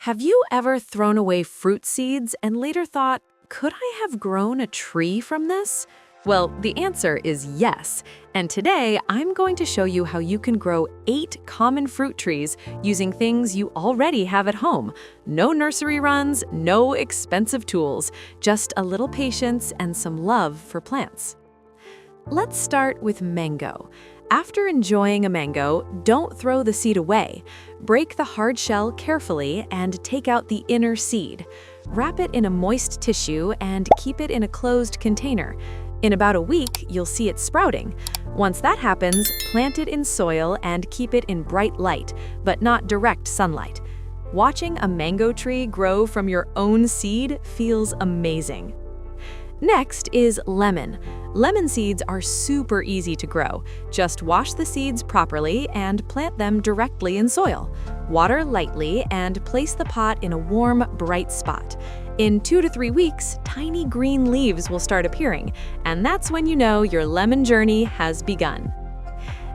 Have you ever thrown away fruit seeds and later thought, could I have grown a tree from this? Well, the answer is yes. And today, I'm going to show you how you can grow 8 common fruit trees using things you already have at home. No nursery runs, no expensive tools, just a little patience and some love for plants. Let's start with mango. After enjoying a mango, don't throw the seed away. Break the hard shell carefully and take out the inner seed. Wrap it in a moist tissue and keep it in a closed container. In about a week, you'll see it sprouting. Once that happens, plant it in soil and keep it in bright light, but not direct sunlight. Watching a mango tree grow from your own seed feels amazing. Next is lemon. Lemon seeds are super easy to grow. Just wash the seeds properly and plant them directly in soil. Water lightly and place the pot in a warm, bright spot. In 2 to 3 weeks, tiny green leaves will start appearing, and that's when you know your lemon journey has begun.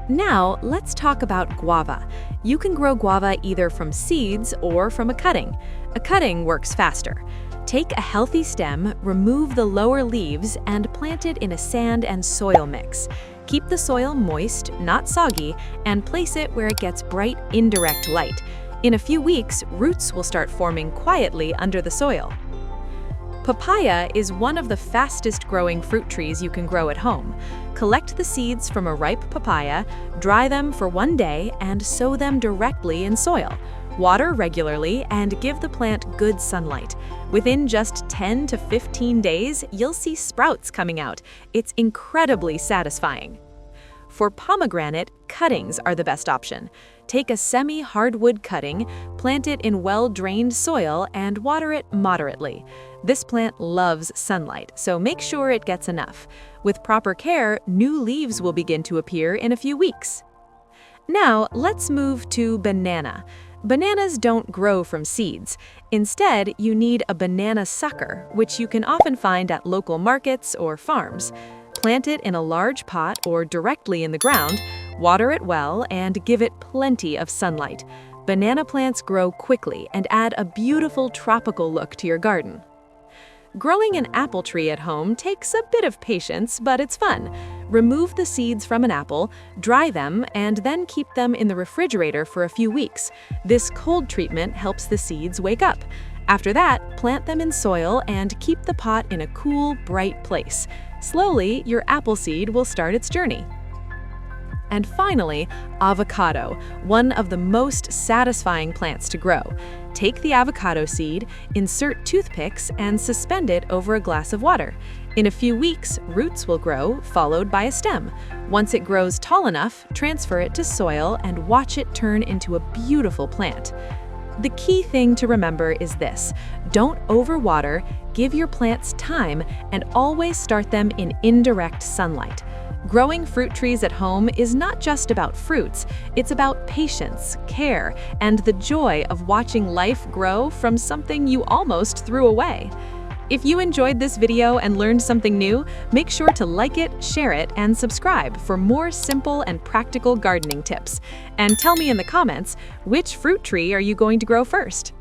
Now, let's talk about guava. You can grow guava either from seeds or from a cutting. A cutting works faster. Take a healthy stem, remove the lower leaves, and plant it in a sand and soil mix. Keep the soil moist, not soggy, and place it where it gets bright, indirect light. In a few weeks, roots will start forming quietly under the soil. Papaya is one of the fastest growing fruit trees you can grow at home. Collect the seeds from a ripe papaya, dry them for 1 day, and sow them directly in soil. Water regularly and give the plant good sunlight. Within just 10 to 15 days, you'll see sprouts coming out. It's incredibly satisfying. For pomegranate, cuttings are the best option. Take a semi-hardwood cutting, plant it in well-drained soil, and water it moderately. This plant loves sunlight, so make sure it gets enough. With proper care, new leaves will begin to appear in a few weeks. Now, let's move to banana. Bananas don't grow from seeds. Instead, you need a banana sucker, which you can often find at local markets or farms. Plant it in a large pot or directly in the ground, water it well, and give it plenty of sunlight. Banana plants grow quickly and add a beautiful tropical look to your garden. Growing an apple tree at home takes a bit of patience, but it's fun. Remove the seeds from an apple, dry them, and then keep them in the refrigerator for a few weeks. This cold treatment helps the seeds wake up. After that, plant them in soil and keep the pot in a cool, bright place. Slowly, your apple seed will start its journey. And finally, avocado, one of the most satisfying plants to grow. Take the avocado seed, insert toothpicks, and suspend it over a glass of water. In a few weeks, roots will grow, followed by a stem. Once it grows tall enough, transfer it to soil and watch it turn into a beautiful plant. The key thing to remember is this: don't overwater, give your plants time, and always start them in indirect sunlight. Growing fruit trees at home is not just about fruits, it's about patience, care, and the joy of watching life grow from something you almost threw away. If you enjoyed this video and learned something new, make sure to like it, share it, and subscribe for more simple and practical gardening tips. And tell me in the comments, which fruit tree are you going to grow first?